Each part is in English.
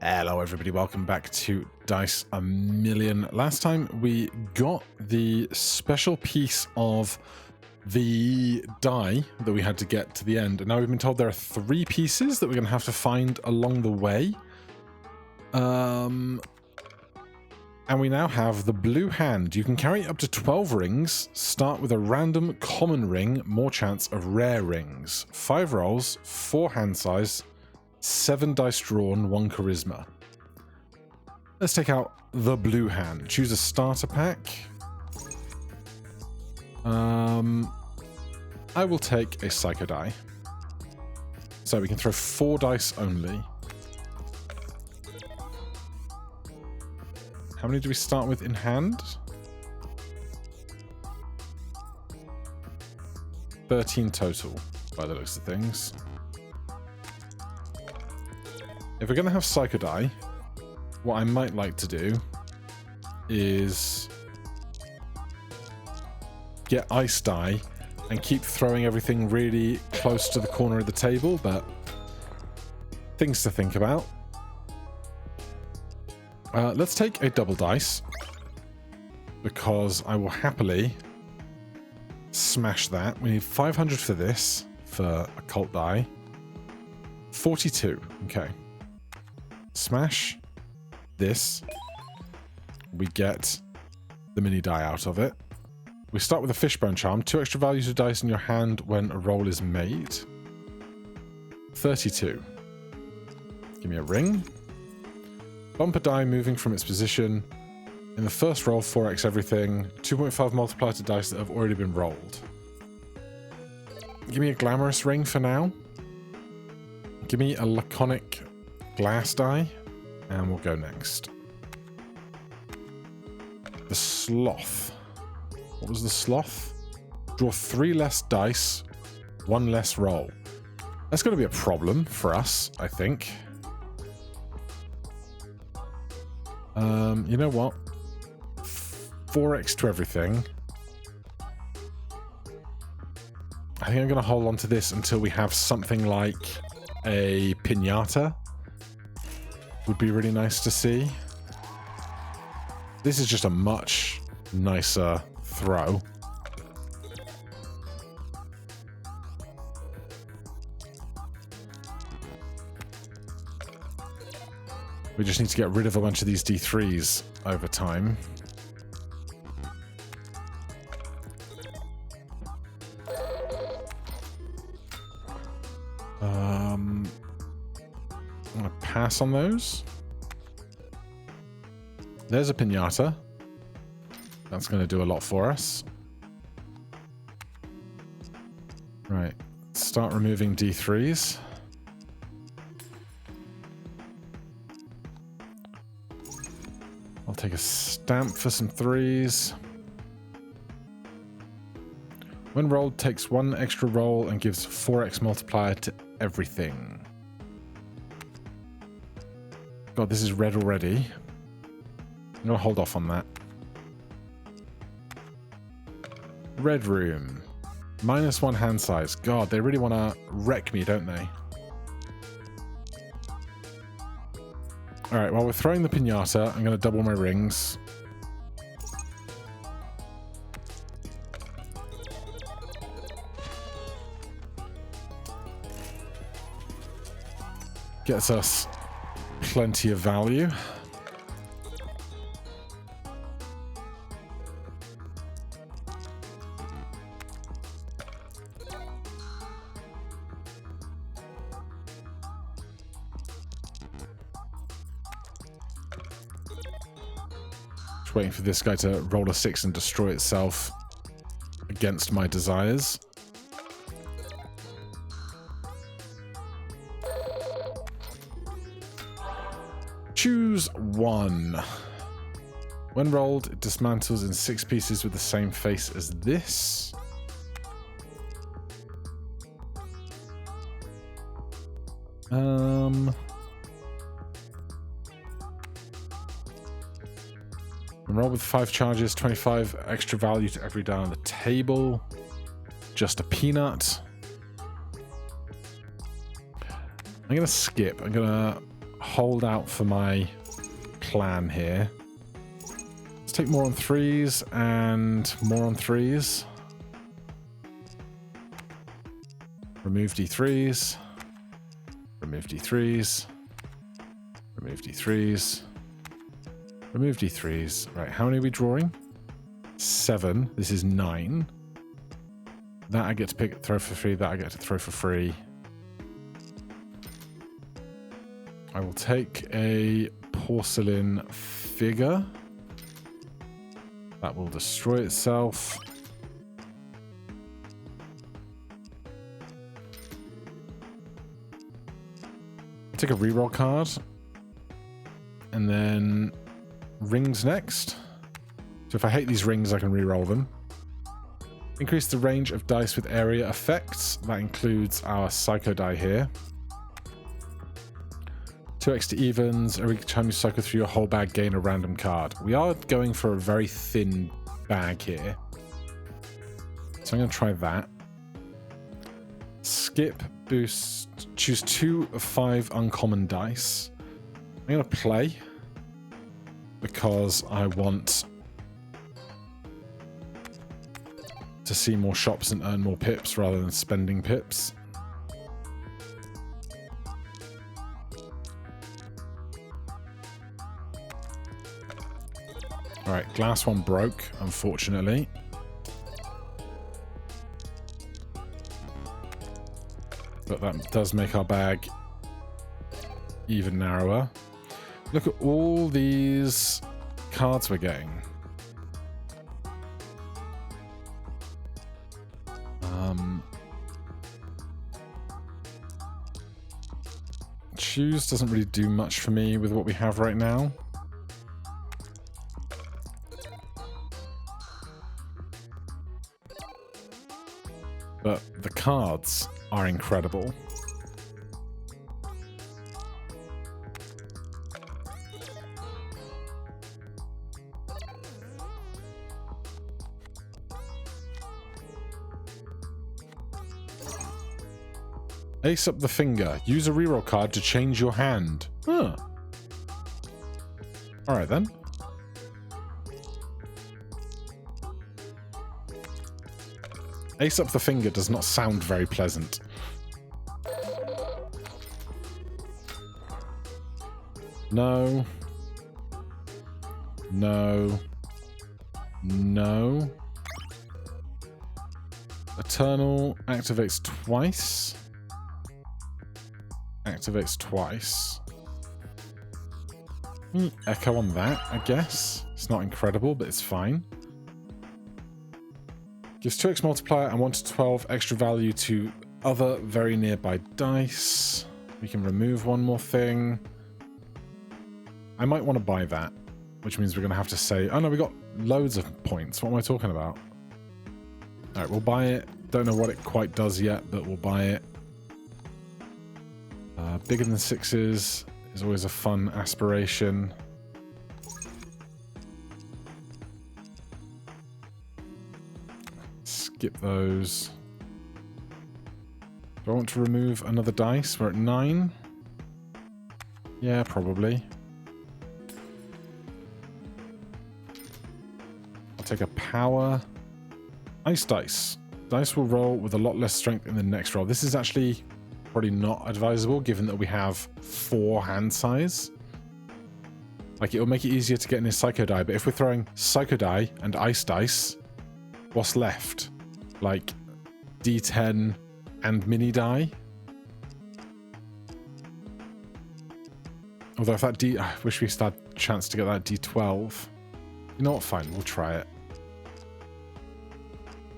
Hello everybody, welcome back to Dice A Million. Last time we got the special piece of the die that we had to get to the end, and now we've been told there are 3 pieces that we're going to have to find along the way. And we now have the blue hand. You can carry up to 12 rings, start with a random common ring, more chance of rare rings. 5 rolls, 4 hand size, 7 dice drawn, 1 charisma. Let's take out the blue hand. Choose a starter pack. I will take a psycho die. So we can throw 4 dice only. How many do we start with in hand? 13 total, by the looks of things. If we're going to have psycho die, what I might like to do is get ice die and keep throwing everything really close to the corner of the table, but things to think about. Let's take a double dice, because I will happily smash that. We need 500 for this, for occult die. 42, okay. Smash this. We get the mini die out of it. We start with a fishbone charm. 2 extra values of dice in your hand when a roll is made. 32. Give me a ring. Bumper die moving from its position. In the first roll, 4x everything. 2.5 multiplier to dice that have already been rolled. Give me a glamorous ring for now. Give me a laconic glass die, and we'll go next. The sloth. What was the sloth? Draw 3 less dice, 1 less roll. That's going to be a problem for us, I think. You know what? 4x to everything. I think I'm going to hold on to this until we have something like a piñata. Would be really nice to see. This is just a much nicer throw. We just need to get rid of a bunch of these D3s over time. I'm going to pass on those. There's a piñata. That's going to do a lot for us. Right. Start removing D3s. I'll take a stamp for some 3s. When rolled, takes 1 extra roll and gives 4x multiplier to everything. God, this is red already. I'm going to hold off on that. Red room. -1 hand size. God, they really want to wreck me, don't they? Alright, while we're throwing the piñata, I'm going to double my rings. Gets us plenty of value. Just waiting for this guy to roll a 6 and destroy itself against my desires. Choose 1. When rolled, it dismantles in 6 pieces with the same face as this. When rolled with 5 charges, 25 extra value to every die on the table. Just a peanut. I'm going to skip. I'm going to hold out for my plan here. Let's take more on 3s and more on 3s. Remove D3s. Remove D3s. Remove D3s. Remove D3s. Right, how many are we drawing? 7. This is 9. That I get to pick, throw for free. That I get to throw for free. I will take a porcelain figure. That will destroy itself. Take a reroll card. And then rings next. So if I hate these rings, I can reroll them. Increase the range of dice with area effects. That includes our Psycho die here. 2 extra evens. Every time you cycle through your whole bag, gain a random card. We are going for a very thin bag here. So I'm going to try that. Skip, boost. Choose 2 of 5 uncommon dice. I'm going to play. Because I want to see more shops and earn more pips rather than spending pips. Alright, glass one broke, unfortunately. But that does make our bag even narrower. Look at all these cards we're getting. Choose doesn't really do much for me with what we have right now. But the cards are incredible. Ace up the finger. Use a reroll card to change your hand. Huh. Alright then. Ace up the finger does not sound very pleasant. No. No. No. Eternal activates twice. Activates twice. Echo on that, I guess. It's not incredible, but it's fine. Gives 2x multiplier and 1 to 12 extra value to other very nearby dice. We can remove one more thing. I might want to buy that, which means we're going to have to say, oh no, we got loads of points. What am I talking about? Alright, we'll buy it. Don't know what it quite does yet, but we'll buy it. Bigger than 6s is always a fun aspiration. Skip those. Do I want to remove another dice? We're at 9. Yeah, probably. I'll take a power. Ice dice. Dice will roll with a lot less strength in the next roll. This is actually probably not advisable given that we have 4 hand size. Like, it'll make it easier to get in his Psycho die, but if we're throwing Psycho die and Ice dice, what's left? Like, D10 and mini die? Although if that I wish we had a chance to get that D12. You know what, fine, we'll try it.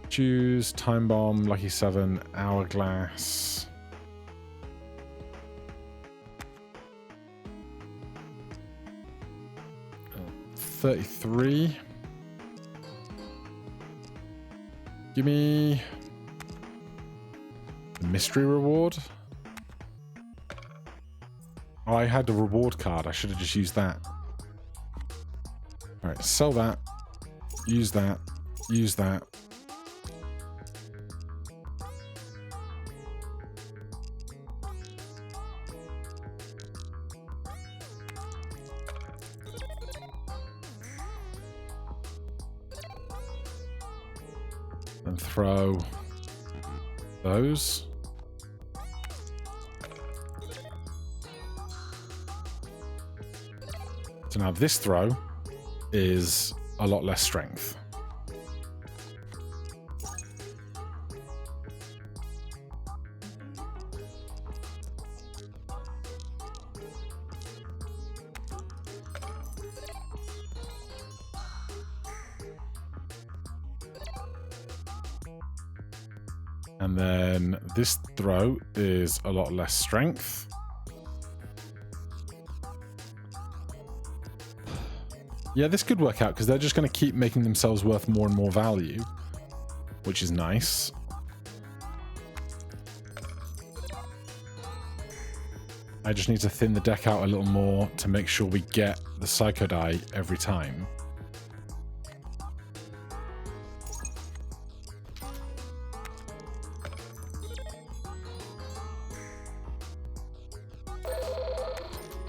Choose Time Bomb, Lucky 7, Hourglass. 33. Give me the mystery reward. Oh, I had the reward card. I should have just used that. Alright, sell that. Use that. Use that. and throw those. So now this throw is a lot less strength. And then this throw is a lot less strength. Yeah, this could work out because they're just going to keep making themselves worth more and more value, which is nice. I just need to thin the deck out a little more to make sure we get the Psycho Die every time.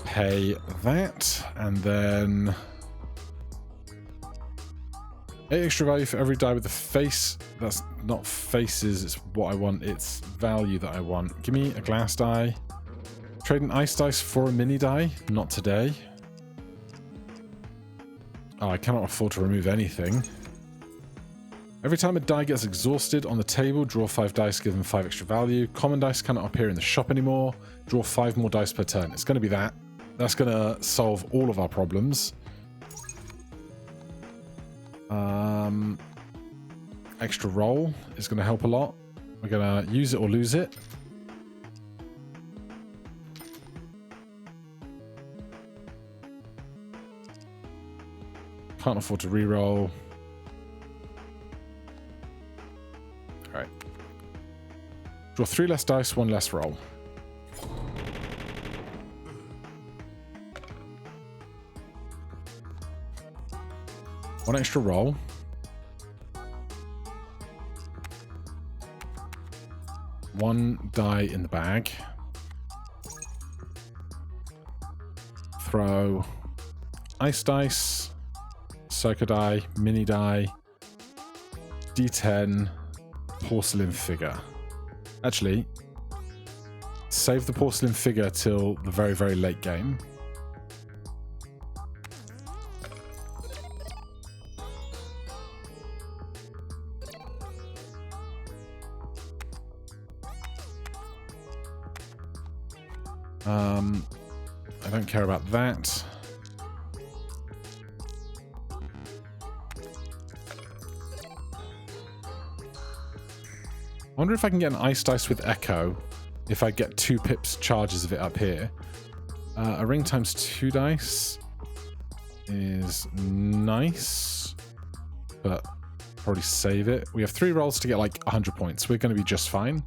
Pay that, and then 8 extra value for every die with the face. That's not faces, it's what I want. It's value that I want. Give me a glass die. Trade an ice dice for a mini die. Not today. Oh, I cannot afford to remove anything. Every time a die gets exhausted on the table, draw 5 dice, give them 5 extra value. Common dice cannot appear in the shop anymore. Draw 5 more dice per turn. It's going to be that. That's going to solve all of our problems. Extra roll is going to help a lot. We're going to use it or lose it. Can't afford to reroll. Alright. Draw 3 less dice, 1 less roll. One extra roll. One die in the bag. Throw ice dice, Psycho Die, mini die, D10, porcelain figure. Actually, save the porcelain figure till the very, very late game. I don't care about that. I wonder if I can get an ice dice with echo if I get 2 pips charges of it up here. A ring times 2 dice is nice, but probably save it. We have 3 rolls to get like 100 points. We're going to be just fine.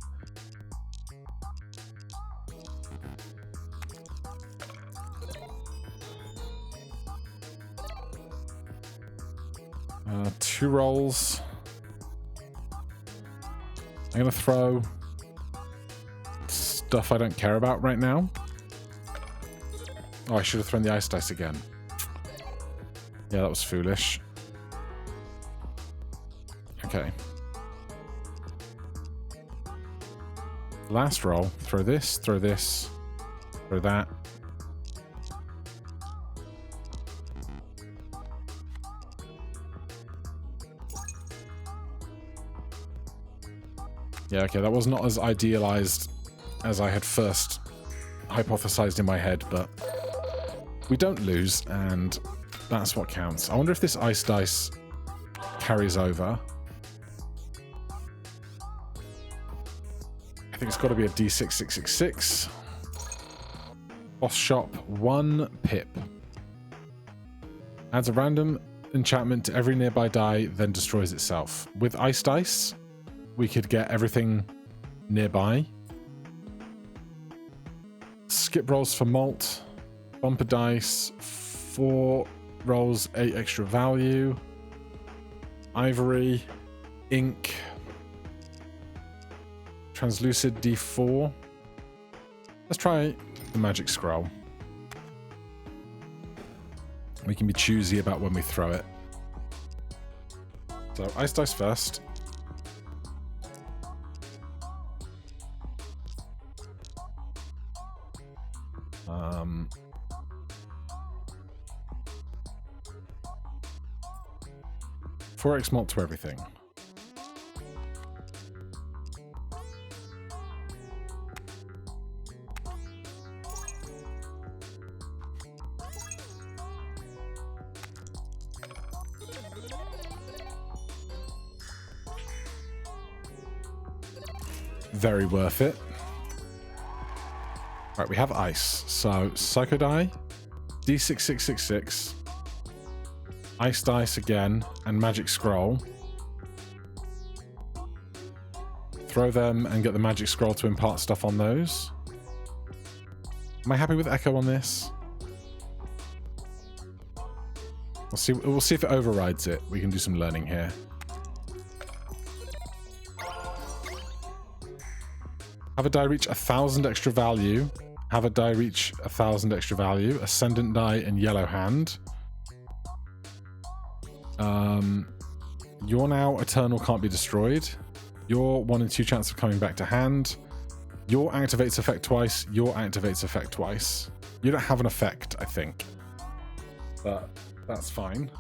Two rolls. I'm going to throw stuff I don't care about right now. Oh, I should have thrown the ice dice again. Yeah, that was foolish. Okay. Last roll. Throw this, throw that. Yeah, okay, that was not as idealized as I had first hypothesized in my head, but we don't lose, and that's what counts. I wonder if this ice dice carries over. I think it's got to be a D6666. Boss shop, 1 pip. Adds a random enchantment to every nearby die, then destroys itself. With ice dice, we could get everything nearby. Skip rolls for malt. Bumper dice. 4 rolls, 8 extra value. Ivory. Ink. Translucid D4. Let's try the magic scroll. We can be choosy about when we throw it. So ice dice first. 4x mult to everything. Very worth it. Right, we have ice. So Psycho Die, D6666, Ice Dice again, and Magic Scroll. Throw them and get the Magic Scroll to impart stuff on those. Am I happy with Echo on this? We'll see if it overrides it. We can do some learning here. Have a die reach 1,000 extra value. Have a die reach 1,000 extra value. Ascendant die and Yellow Hand. Your now Eternal can't be destroyed. Your 1 in 2 chance of coming back to hand. Your activates effect twice. Your activates effect twice. You don't have an effect, I think. But that's fine.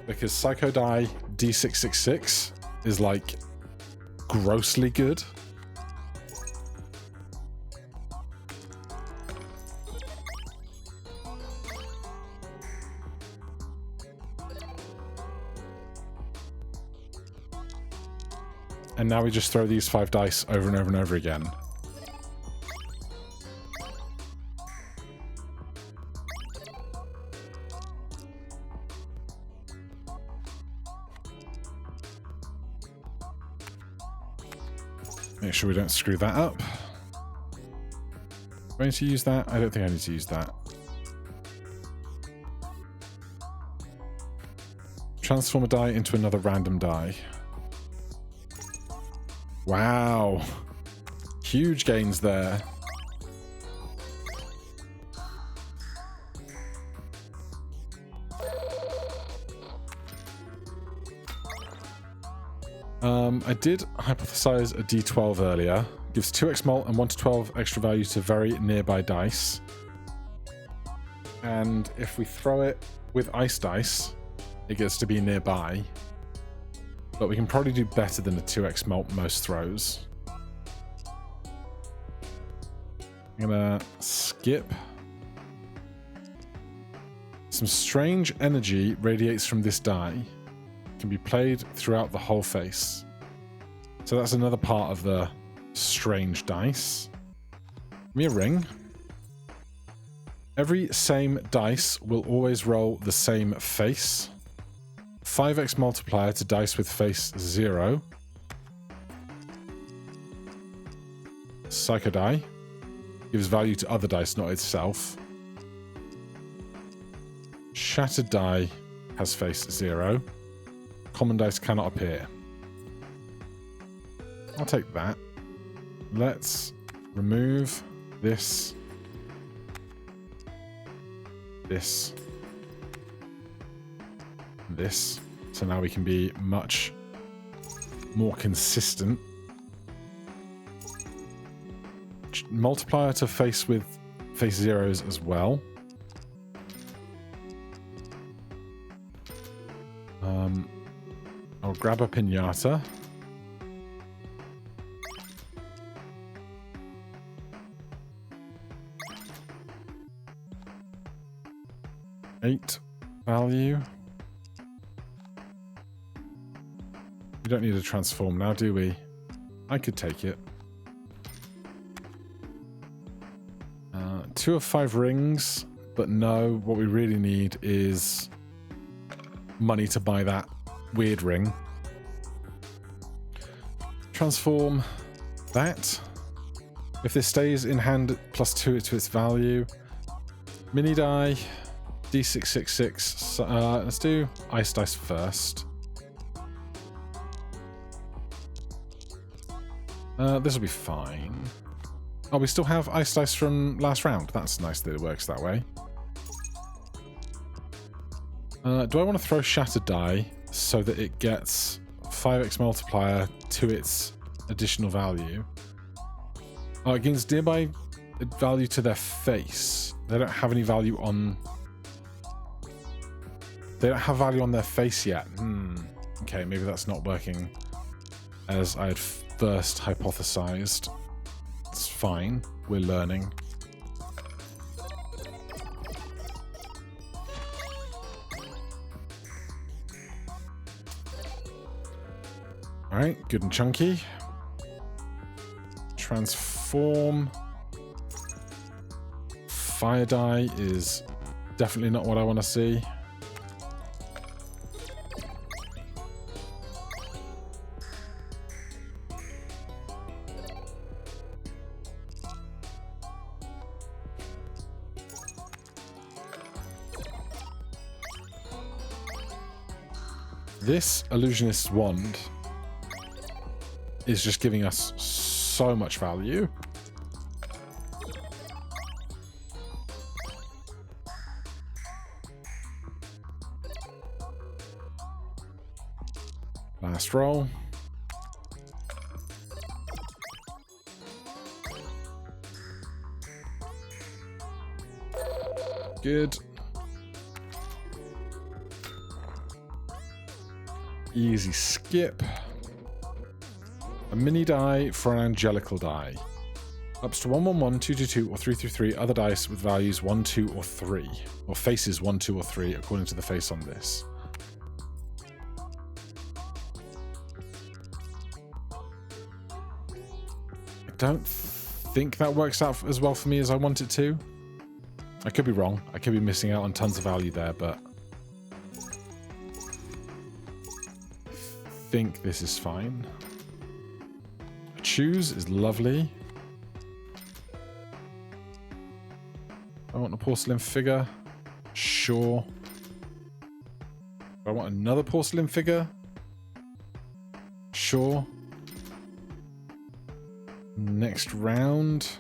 Because Psycho Die D666 is like grossly good. And now we just throw these 5 dice over and over and over again. Make sure we don't screw that up. Do I need to use that? I don't think I need to use that. Transform a die into another random die. Wow. Huge gains there. I did hypothesize a D12 earlier. Gives 2x mult and 1 to 12 extra value to very nearby dice. And if we throw it with ice dice, it gets to be nearby. But we can probably do better than a 2x mult most throws. I'm gonna skip. Some strange energy radiates from this die. It can be played throughout the whole face. So that's another part of the strange dice. Give me a ring. Every same dice will always roll the same face. 5x multiplier to dice with face 0. Psycho Die gives value to other dice, not itself. Shattered Die has face 0. Common dice cannot appear. I'll take that. Let's remove this. This. This. So now we can be much more consistent. Multiplier to face with face zeros as well. I'll grab a pinata. Eight value. We don't need to transform now, do we? I could take it. 2 of 5 rings, but no, what we really need is money to buy that weird ring. Transform that. If this stays in hand, +2 to its value. Mini die, D666. Let's do ice dice first. This will be fine. Oh, we still have ice dice from last round. That's nice that it works that way. Do I want to throw Shattered Die so that it gets 5x multiplier to its additional value? Oh, it gains nearby value to their face. They don't have any value on... They don't have value on their face yet. Okay, maybe that's not working as I had first hypothesized. It's fine. We're learning. Alright, good and chunky. Transform. Fire dye is definitely not what I want to see. This Illusionist's Wand is just giving us so much value. Last roll. Good. Easy skip. A mini die for an angelical die. Ups to 1, 1, 1, 2, 2, 2, or 3, 3, 3 other dice with values 1, 2, or 3. Or faces 1, 2, or 3, according to the face on this. I don't think that works out as well for me as I want it to. I could be wrong. I could be missing out on tons of value there, but... I think this is fine. Choose is lovely. I want a porcelain figure. Sure. I want another porcelain figure. Sure. Next round.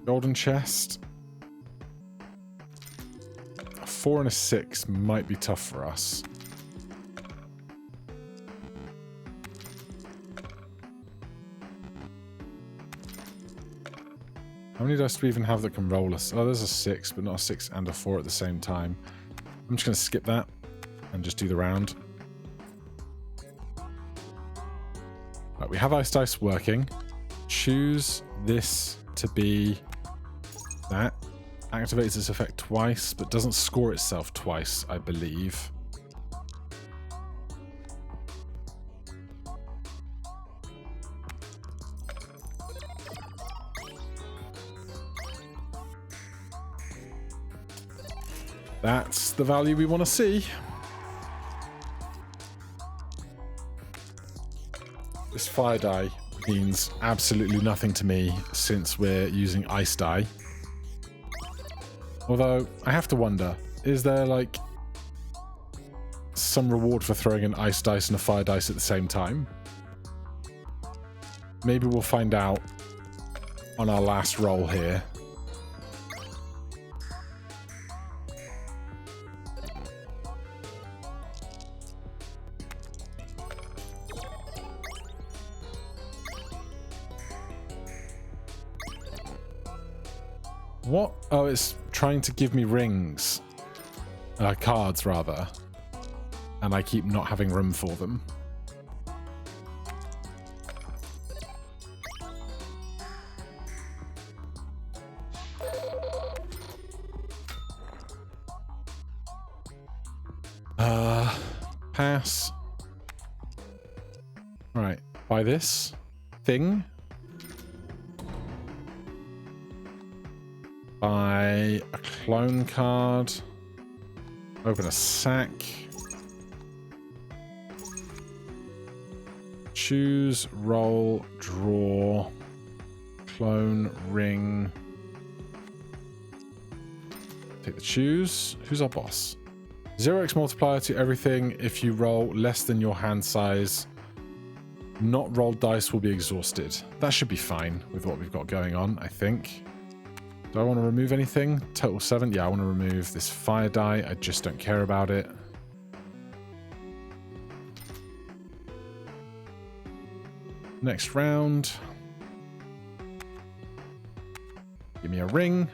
Golden chest. A 4 and a 6 might be tough for us. How many dice do we even have that can roll us? Oh, there's a 6, but not a 6 and a 4 at the same time. I'm just going to skip that and just do the round. Right, we have ice dice working. Choose this to be that. Activates its effect twice, but doesn't score itself twice, I believe. That's the value we want to see. This fire die means absolutely nothing to me since we're using ice die. Although, I have to wonder, is there like some reward for throwing an ice dice and a fire dice at the same time? Maybe we'll find out on our last roll here. What? Oh, it's trying to give me rings. Cards, rather. And I keep not having room for them. Pass. Alright, buy this thing. Buy a clone card. Open a sack. Choose, roll, draw, clone, ring. Take the choose. Who's our boss? 0x multiplier to everything if you roll less than your hand size. Not rolled dice will be exhausted. That should be fine with what we've got going on, I think. Do I want to remove anything? Total 7. Yeah, I want to remove this fire die. I just don't care about it. Next round. Give me a ring.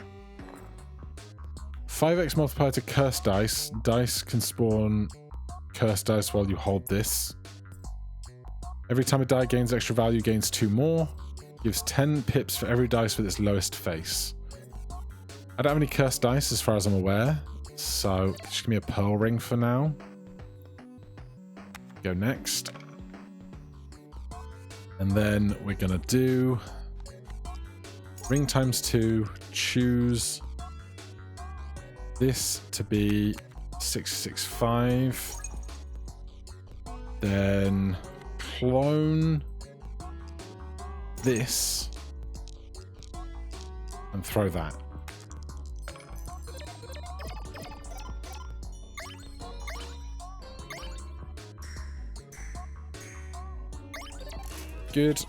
5x multiplier to curse dice. Dice can spawn curse dice while you hold this. Every time a die gains extra value, gains 2 more. Gives 10 pips for every dice with its lowest face. I don't have any cursed dice as far as I'm aware, so just give me a pearl ring for now. Go next. And then we're gonna do ring times 2, choose this to be 665. Then clone this and throw that. Good.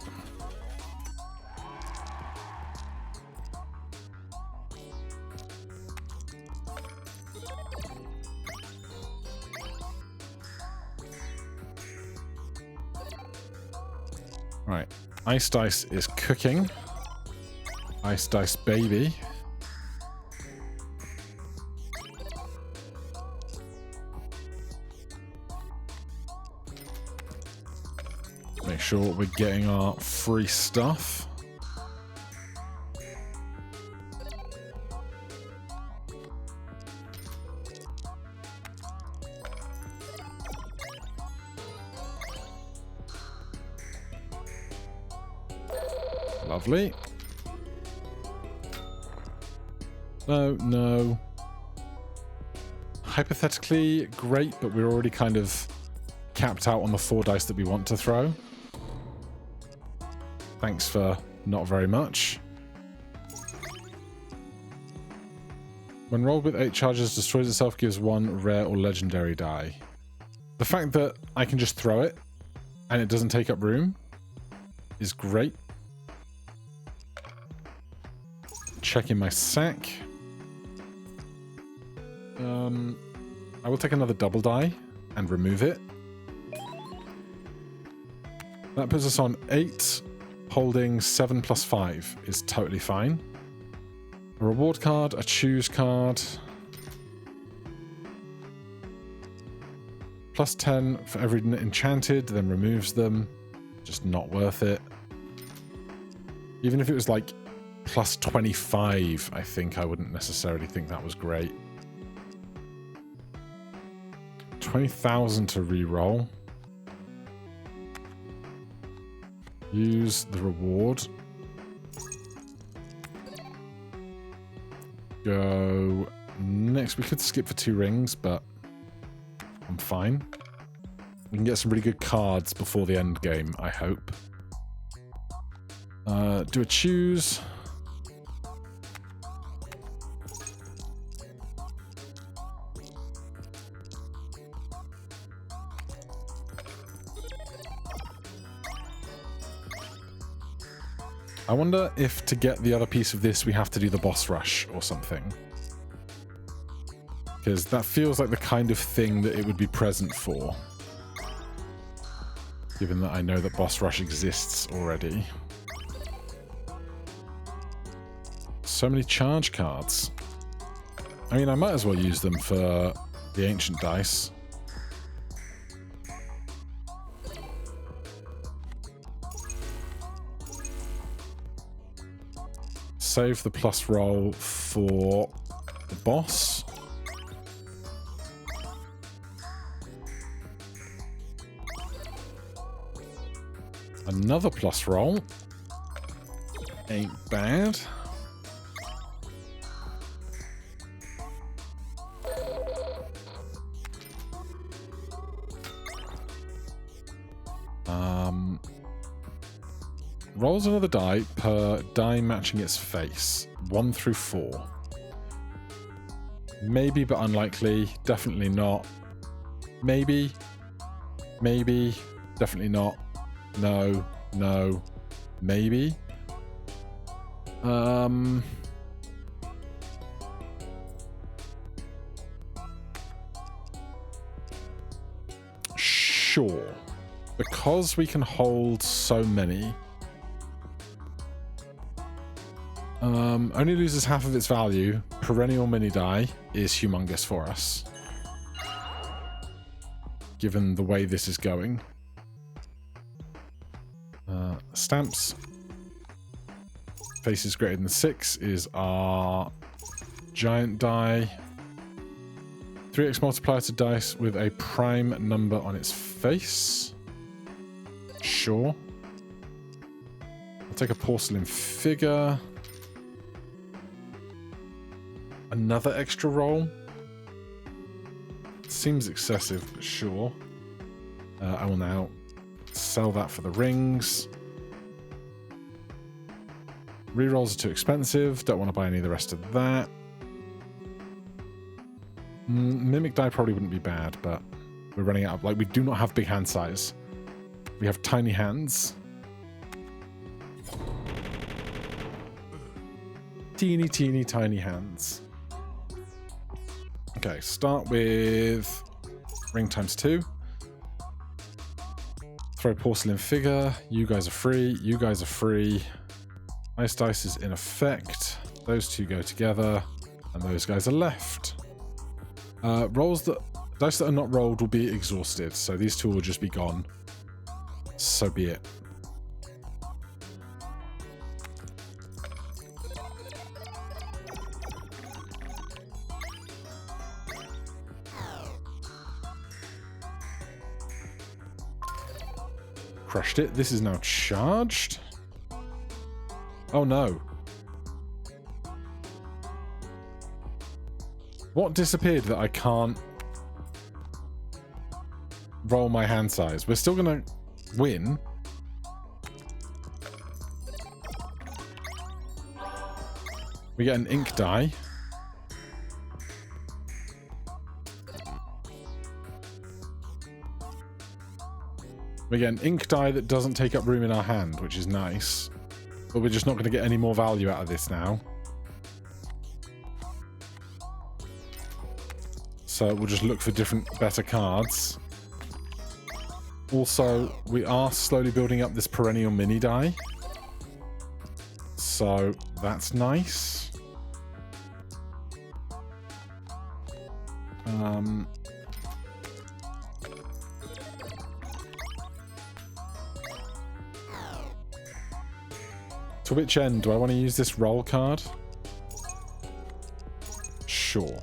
Right. Ice Dice is cooking. Ice Dice baby. Make sure we're getting our free stuff. Lovely. No, no. Hypothetically, great, but we're already kind of capped out on the 4 dice that we want to throw. Thanks for not very much. When rolled with 8 charges, destroys itself, gives 1 rare or legendary die. The fact that I can just throw it and it doesn't take up room is great. Checking my sack. I will take another double die and remove it. That puts us on 8. Holding 7 plus 5 is totally fine. A reward card, a choose card. Plus 10 for every enchanted, then removes them. Just not worth it. Even if it was like plus 25, I think I wouldn't necessarily think that was great. 20,000 to reroll. Use the reward. Go next. We could skip for 2 rings, but I'm fine. We can get some really good cards before the end game, I hope. Do a choose. I wonder if to get the other piece of this we have to do the boss rush or something. Because that feels like the kind of thing that it would be present for. Given that I know that boss rush exists already. So many charge cards. I mean, I might as well use them for the ancient dice. Save the plus roll for the boss. Another plus roll. Ain't bad. Rolls another die per die matching its face. 1 through 4. Maybe, but unlikely. Definitely not. Maybe. Maybe. Definitely not. No. No. Maybe. Sure. Because we can hold so many. Only loses half of its value. Perennial mini die is humongous for us, given the way this is going. Stamps. Faces greater than 6 is our giant die. 3x multiplier to dice with a prime number on its face. Sure. I'll take a porcelain figure. Another extra roll. Seems excessive, but sure. I will now sell that for the rings. Rerolls are too expensive. Don't want to buy any of the rest of that. Mimic die probably wouldn't be bad, but we're running out of... Like, we do not have big hand size. We have tiny hands. Teeny, teeny, tiny hands. Okay, start with ring times 2. Throw porcelain figure. You guys are free. You guys are free. Ice dice is in effect. Those two go together, and those guys are left. Dice that are not rolled will be exhausted, so these two will just be gone. So be it. Crushed it. This is now charged. Oh no. What disappeared that I can't roll my hand size? We're still gonna win. We get an ink die. We get an ink die that doesn't take up room in our hand, which is nice. But we're just not going to get any more value out of this now. So we'll just look for different, better cards. Also, we are slowly building up this perennial mini die. So that's nice. To which end? Do I want to use this roll card? Sure.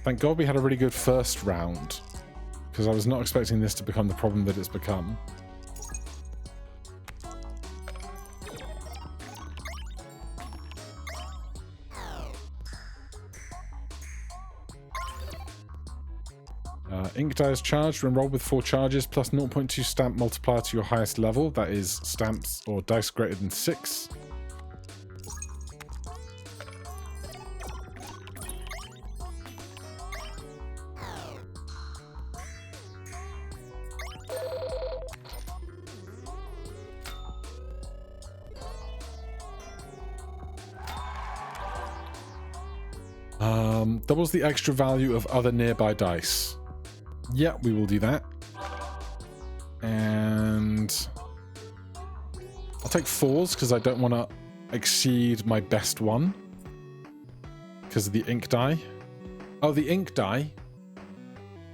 Thank God we had a really good first round, because I was not expecting this to become the problem that it's become. Ink die is charged when rolled with 4 charges plus 0.2 stamp multiplier to your highest level. That is stamps or dice greater than 6. Doubles the extra value of other nearby dice. Yeah, we will do that. And I'll take 4s because I don't want to exceed my best one because of the ink die. Oh, the ink die,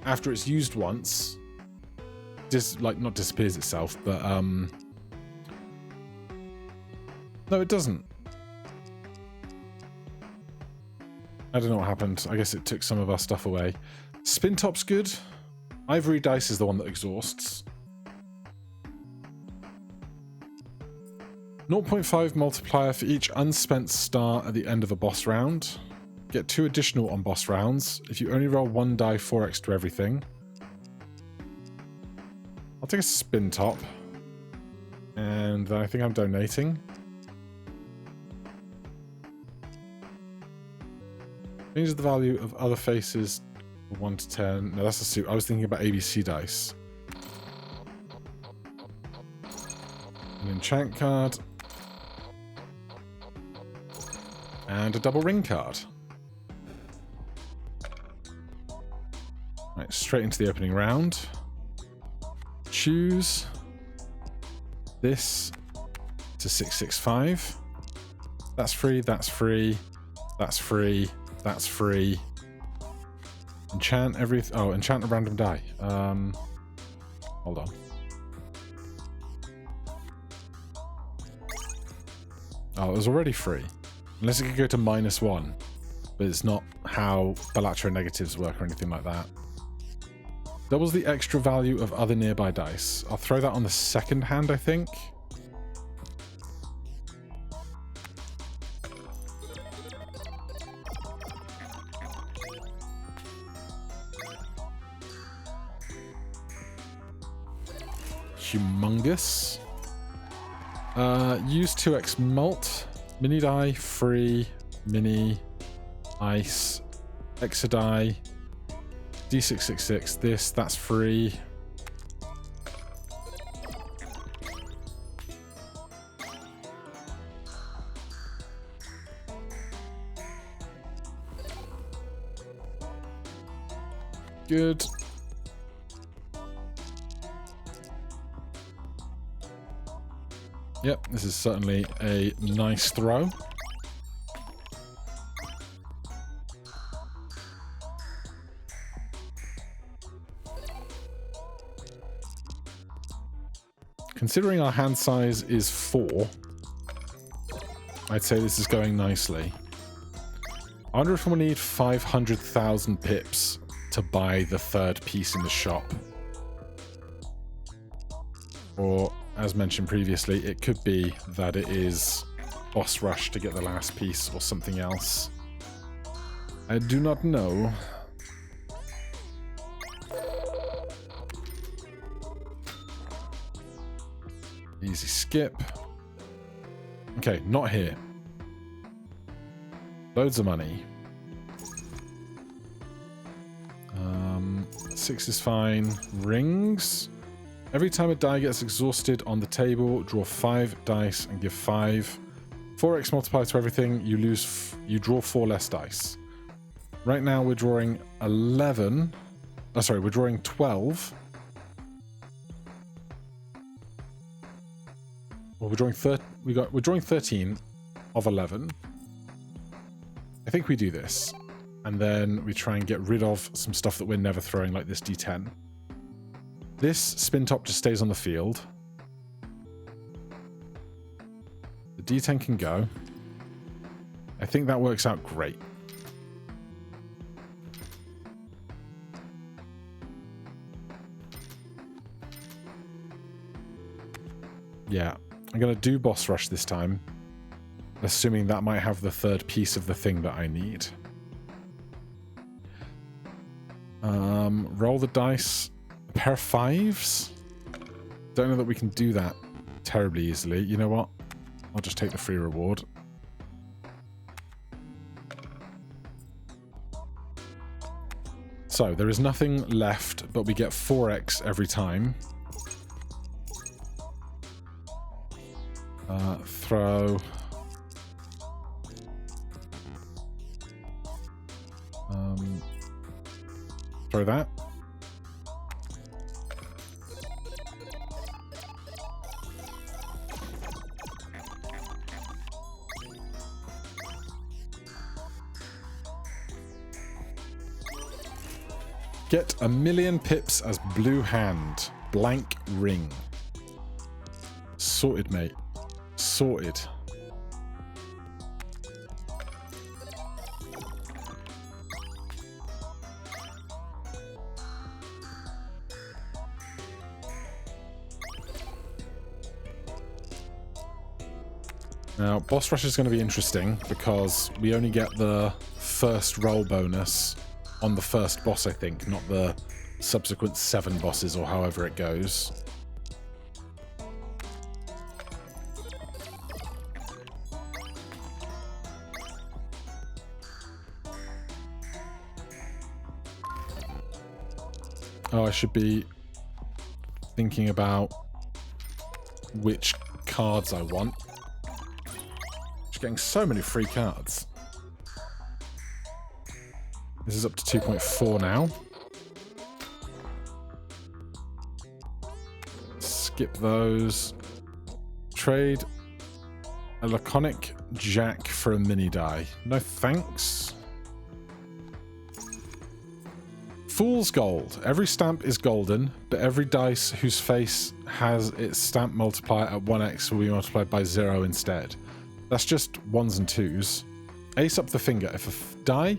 after it's used once, not disappears itself, but no, it doesn't. I don't know what happened. I guess it took some of our stuff away. Spin top's good. Ivory dice is the one that exhausts. 0.5 multiplier for each unspent star at the end of a boss round. Get 2 additional on boss rounds. If you only roll 1 die, 4x to everything. I'll take a spin top. And then I think I'm donating. Changes the value of other faces 1 to 10. No, that's a suit. I was thinking about ABC dice. An enchant card. And a double ring card. Right, straight into the opening round. choose this to 665. That's free, that's free, that's free, that's free. Enchant everything. Oh, enchant a random die. Hold on. Oh, it was already free. Unless it could go to -1. But it's not how Balatro negatives work or anything like that. Doubles the extra value of other nearby dice. I'll throw that on the second hand, I think. Humongous. Use 2x malt. Mini die, free, mini, ice, exadie, D666, this, that's free. Good. Yep, this is certainly a nice throw. Considering our hand size is 4, I'd say this is going nicely. I wonder if we'll need 500,000 pips to buy the third piece in the shop. Or, as mentioned previously, it could be that it is boss rush to get the last piece or something else. I do not know. Easy skip. Okay, not here. Loads of money. 6 is fine. Rings. Every time a die gets exhausted on the table, draw 5 dice and give 5. 4x multiplies to everything. You draw 4 less dice. Right now we're drawing 11. Oh, sorry, we're drawing 12. Well, we're drawing 13 of 11. I think we do this, and then we try and get rid of some stuff that we're never throwing, like this D10. This spin top just stays on the field. The D10 can go. I think that works out great. Yeah. I'm going to do boss rush this time, assuming that might have the third piece of the thing that I need. Roll the dice. A pair of 5s? Don't know that we can do that terribly easily. You know what? I'll just take the free reward. So, there is nothing left, but we get 4x every time. Throw. Throw that. Get 1,000,000 pips as blue hand. Blank ring. Sorted, mate. Sorted. Now, boss rush is going to be interesting because we only get the first roll bonus on the first boss, I think, not the subsequent 7 bosses or however it goes. Oh, I should be thinking about which cards I want. Just getting so many free cards. This is up to 2.4 now. skip those. Trade a laconic jack for a mini die. No thanks. Fool's Gold. Every stamp is golden, but every dice whose face has its stamp multiplier at 1x will be multiplied by 0 instead. That's just 1s and 2s. Ace up the finger. If a die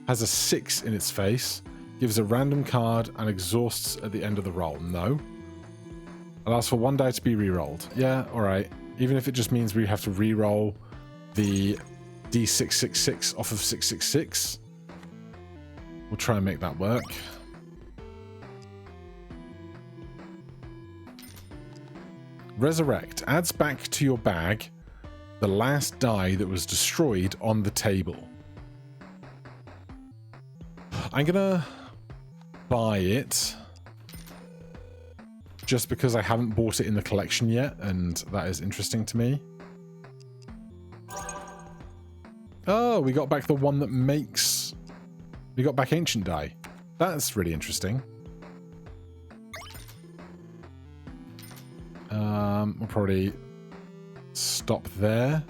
has a 6 in its face, gives a random card and exhausts at the end of the roll. No. Allows for one die to be re-rolled. Yeah, alright. Even if it just means we have to re-roll the D666 off of 666. We'll try and make that work. Resurrect. Adds back to your bag the last die that was destroyed on the table. I'm gonna buy it just because I haven't bought it in the collection yet, and that is interesting to me. Oh, we got back the one that makes... We got back Ancient Die. That's really interesting. We'll probably stop there.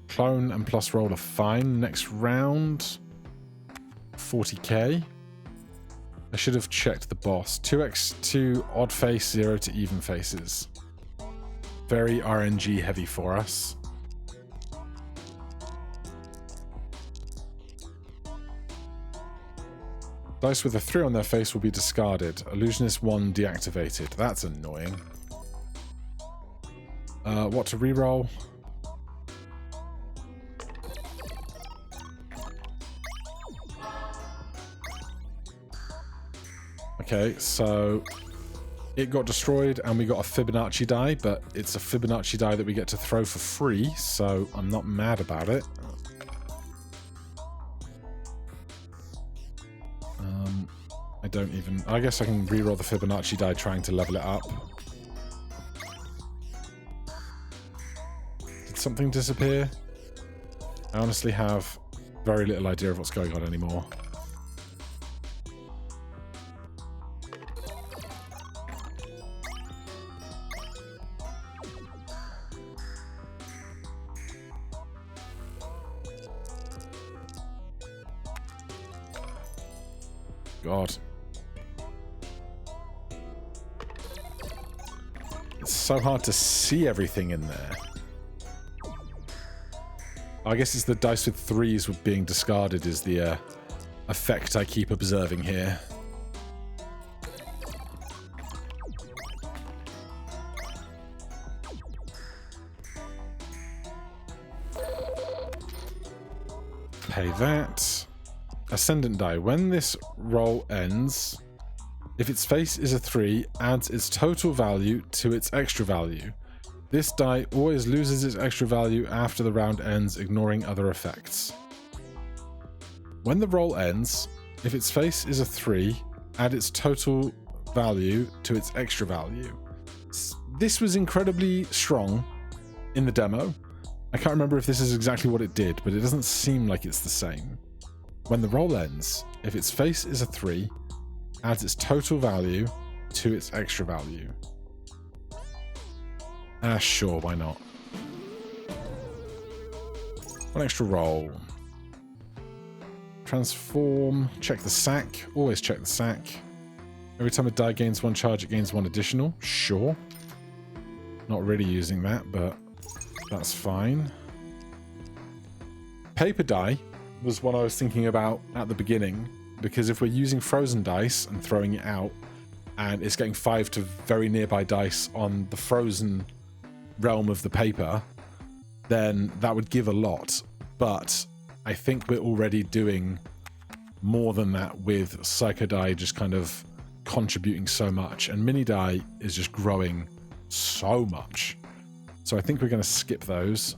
Clone and plus roll are fine. Next round, 40k. I should have checked the boss. 2x to odd face, 0 to even faces. Very RNG heavy for us. Dice with a 3 on their face will be discarded. Illusionist 1 deactivated. That's annoying. What to reroll? Okay, so it got destroyed and we got a Fibonacci die, but it's a Fibonacci die that we get to throw for free, so I'm not mad about it. I guess I can reroll the Fibonacci die trying to level it up. Did something disappear? I honestly have very little idea of what's going on anymore. God. It's so hard to see everything in there. I guess it's the dice with 3s being discarded is the effect I keep observing here. Pay that. Ascendant die. When this roll ends, if its face is a 3, adds its total value to its extra value. This die always loses its extra value after the round ends, ignoring other effects. When the roll ends, if its face is a 3, add its total value to its extra value. This was incredibly strong in the demo. I can't remember if this is exactly what it did, but it doesn't seem like it's the same. When the roll ends, if its face is a 3, adds its total value to its extra value. Sure, why not? One extra roll. Transform. Check the sack. Always check the sack. Every time a die gains 1 charge, it gains 1 additional. Sure. Not really using that, but that's fine. Paper die was what I was thinking about at the beginning, because if we're using frozen dice and throwing it out, and it's getting 5 to very nearby dice on the frozen realm of the paper, then that would give a lot. But I think we're already doing more than that with Psycho Die just kind of contributing so much, and Mini Die is just growing so much. So I think we're going to skip those.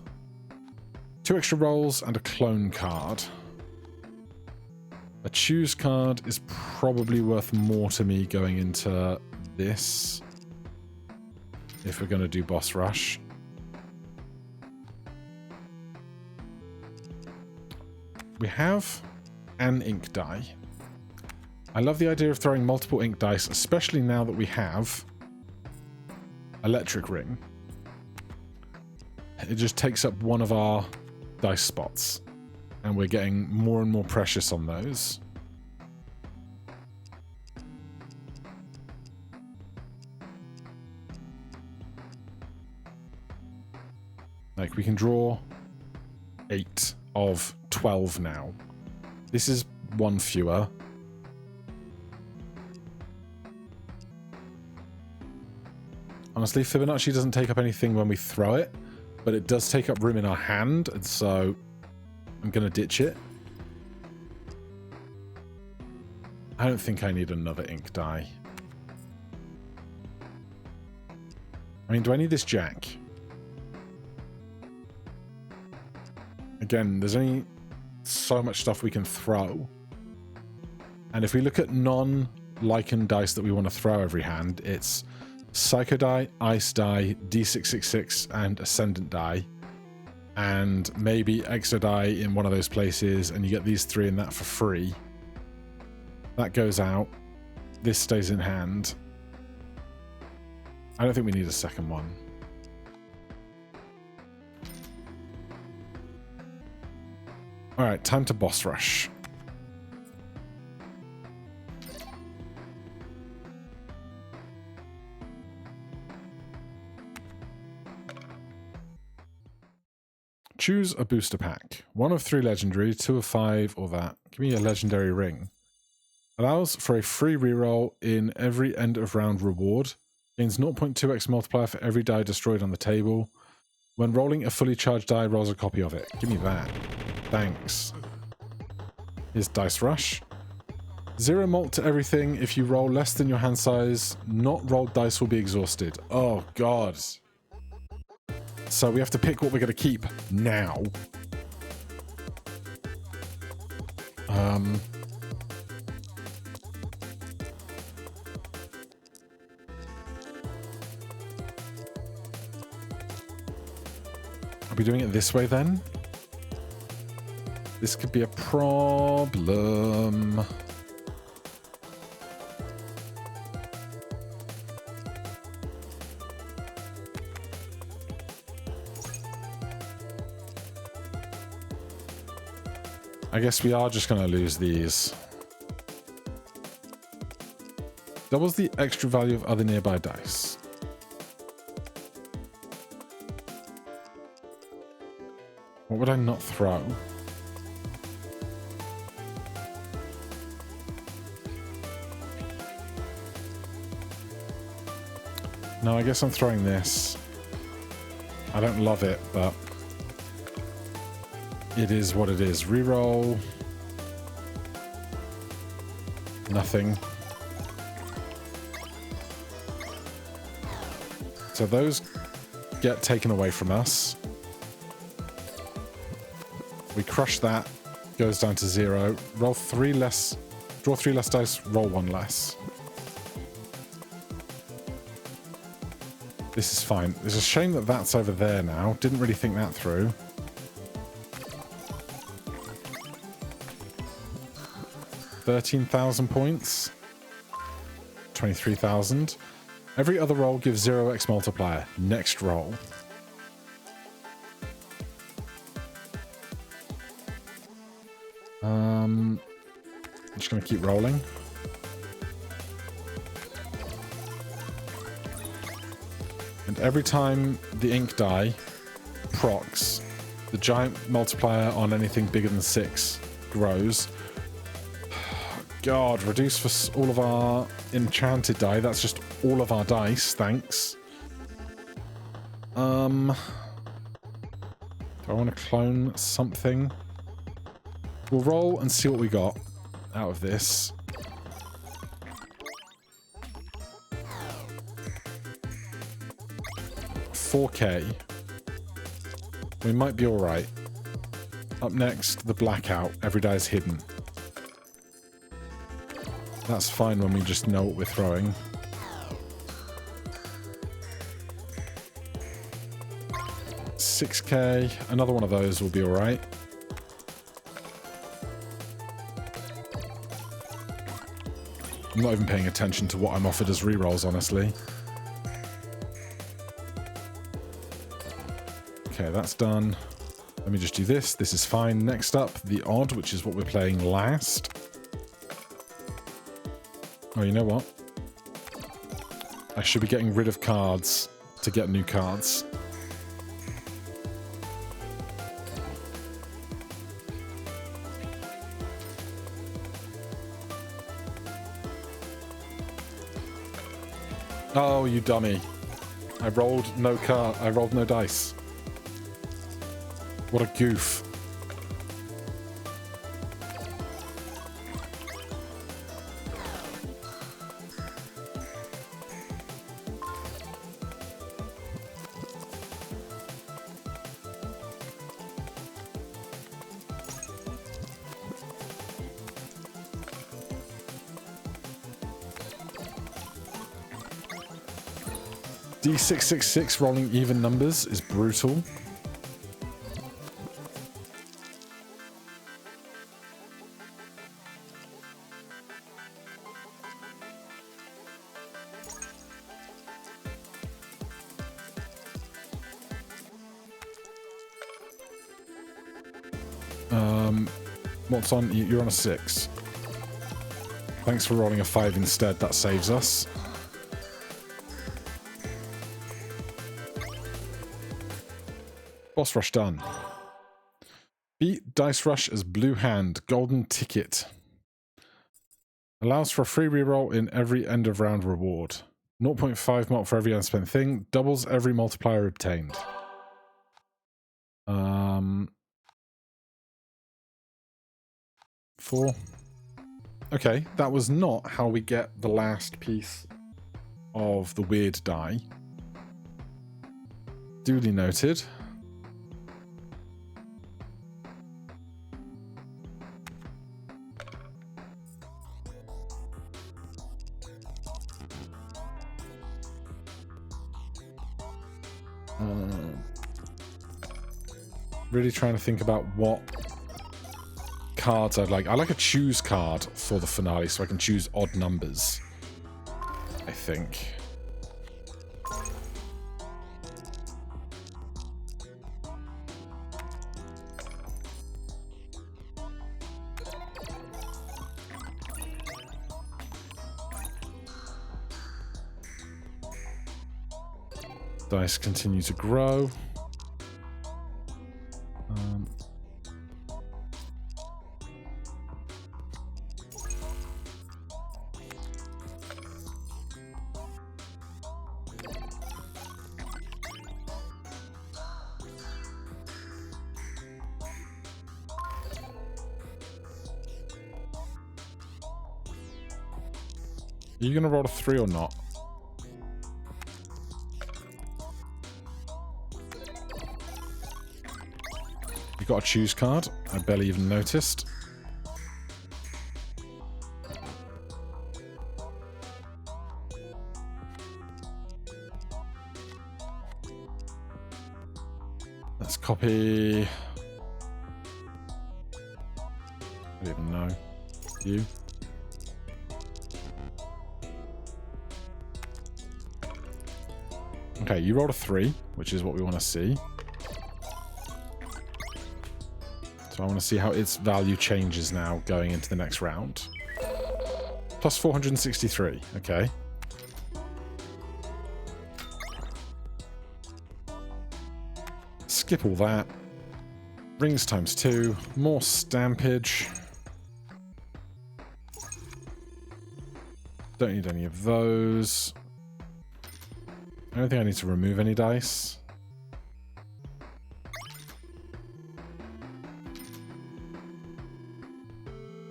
2 extra rolls and a clone card. A choose card is probably worth more to me going into this, if we're going to do boss rush. We have an ink die. I love the idea of throwing multiple ink dice, especially now that we have electric ring, it just takes up one of our dice spots. And we're getting more and more precious on those. Like, we can draw 8 of 12 now. This is one fewer. Honestly, Fibonacci doesn't take up anything when we throw it, but it does take up room in our hand, and so I'm going to ditch it. I don't think I need another ink die. I mean, do I need this jack? Again, there's only so much stuff we can throw. And if we look at non-Lycan dice that we want to throw every hand, it's Psycho die, Ice die, D666, and Ascendant die. And maybe Exo die in one of those places, and you get these 3 in that for free. That goes out. This stays in hand. I don't think we need a second one. Alright, time to boss rush. Choose a booster pack. 1 of 3 legendary, 2 of 5, or that. Give me a legendary ring. Allows for a free reroll in every end of round reward. Gains 0.2x multiplier for every die destroyed on the table. When rolling a fully charged die, rolls a copy of it. Give me that. Thanks. Here's Dice Rush. 0 mult to everything. If you roll less than your hand size, not rolled dice will be exhausted. Oh, God. So we have to pick what we're going to keep now. Are we doing it this way then? This could be a problem. I guess we are just going to lose these. Doubles the extra value of other nearby dice. What would I not throw? No, I guess I'm throwing this. I don't love it, but it is what it is. Reroll. Nothing. So those get taken away from us. We crush that. Goes down to 0. Roll 3 less. Draw 3 less dice. Roll 1 less. This is fine. It's a shame that that's over there now. Didn't really think that through. $13,000 points. 23,000. Every other roll gives 0x multiplier. Next roll. I'm just going to keep rolling. And every time the ink die procs, the giant multiplier on anything bigger than 6 grows. God, reduce for all of our enchanted die. That's just all of our dice. Thanks. Do I want to clone something? We'll roll and see what we got out of this. $4K. We might be alright. Up next, the blackout. Every die is hidden. That's fine when we just know what we're throwing. $6K. Another one of those will be alright. I'm not even paying attention to what I'm offered as rerolls, honestly. Okay, that's done. Let me just do this. This is fine. Next up, the odd, which is what we're playing last. Oh, you know what? I should be getting rid of cards to get new cards. Oh, you dummy. I rolled no card. I rolled no dice. What a goof. D666 rolling even numbers is brutal. What's on? You're on a 6. Thanks for rolling a 5 instead. That saves us. Boss rush done. Beat Dice Rush as Blue Hand. Golden ticket. Allows for a free reroll in every end of round reward. 0.5 mult for every unspent thing. Doubles every multiplier obtained. 4. Okay, that was not how we get the last piece of the weird die. Duly noted. Really trying to think about what cards I'd like. I like a choose card for the finale so I can choose odd numbers, I think. Dice continue to grow. Are you going to roll a 3 or not? You got a choose card. I barely even noticed. Let's copy. I don't even know. You. Okay, you rolled a 3, which is what we want to see. So I want to see how its value changes now going into the next round. Plus 463, okay. Skip all that. Rings times 2. More stampage. Don't need any of those. I don't think I need to remove any dice.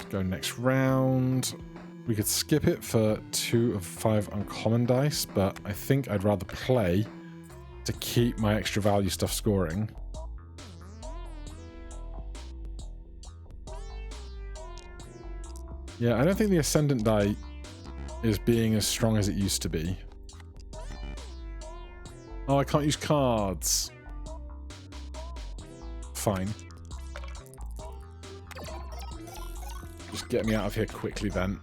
Go next round. We could skip it for 2 of 5 uncommon dice, but I think I'd rather play to keep my extra value stuff scoring. Yeah, I don't think the Ascendant die is being as strong as it used to be. Oh, I can't use cards. Fine. Just get me out of here quickly then.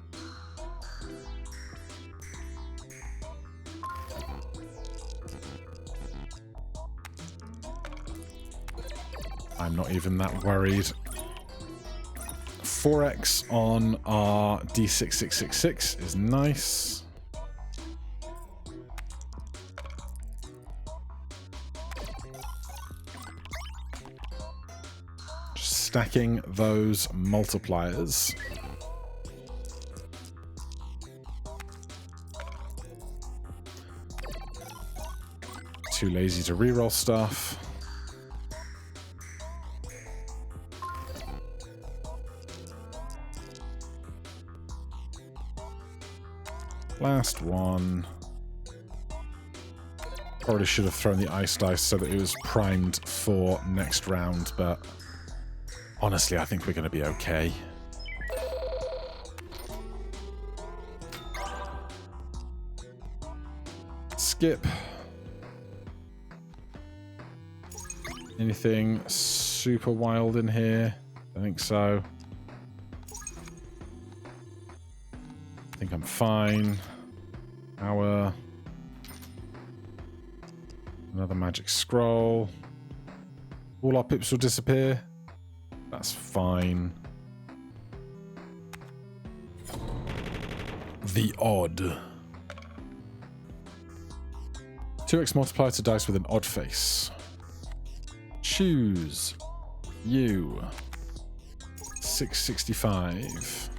I'm not even that worried. 4x on our D6666 is nice. Just stacking those multipliers. Too lazy to reroll stuff. Last one. Probably should have thrown the ice dice so that it was primed for next round, but honestly, I think we're going to be okay. Skip. Anything super wild in here? I think so. I think I'm fine. Another magic scroll. All our pips will disappear. That's fine. The odd. 2x multiplier to dice with an odd face. Choose. You. 665.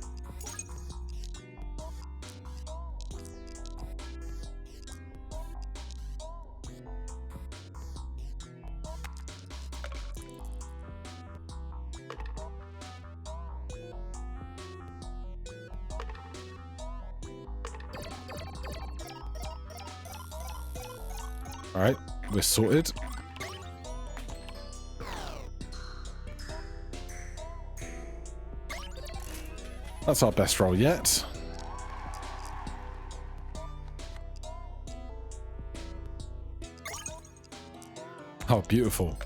All right, we're sorted. That's our best roll yet. Oh, beautiful.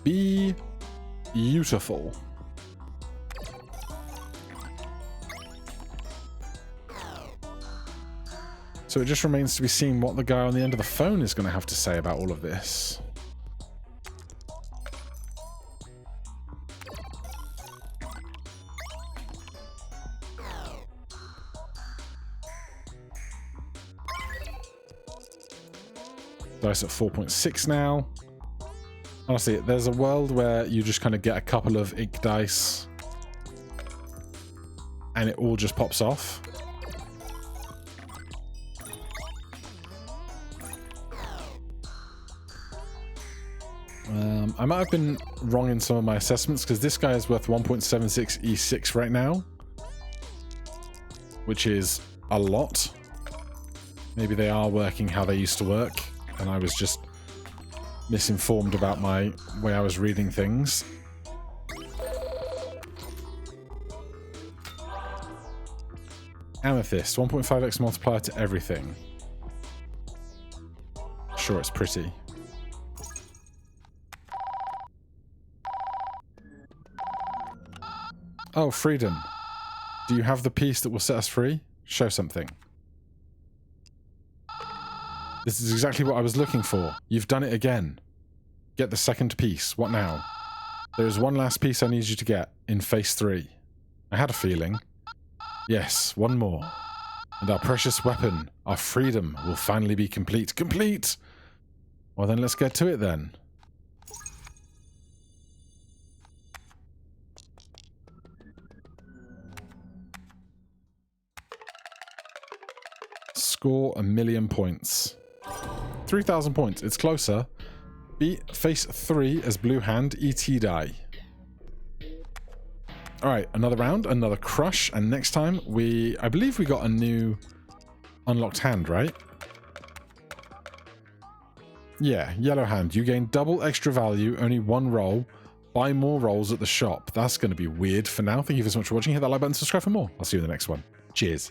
Be beautiful. So it just remains to be seen what the guy on the end of the phone is going to have to say about all of this. Dice at 4.6 now. Honestly, there's a world where you just kind of get a couple of ink dice and it all just pops off. I might have been wrong in some of my assessments because this guy is worth 1.76 E6 right now, which is a lot. Maybe they are working how they used to work and I was just misinformed about my way I was reading things. Amethyst, 1.5x multiplier to everything. Sure, it's pretty. Oh, freedom. Do you have the piece that will set us free? Show something. This is exactly what I was looking for. You've done it again. Get the second piece. What now? There is one last piece I need you to get in phase 3. I had a feeling. Yes, one more. And our precious weapon, our freedom, will finally be complete. Complete! Well then, let's get to it then. Score 1,000,000 points. 3,000 points. It's closer. Beat phase 3 as blue hand ET die. Alright, another round, another crush, and next time I believe we got a new unlocked hand, right? Yeah, yellow hand. You gain double extra value, only one roll. Buy more rolls at the shop. That's going to be weird for now. Thank you so much for watching. Hit that like button, subscribe for more. I'll see you in the next one. Cheers.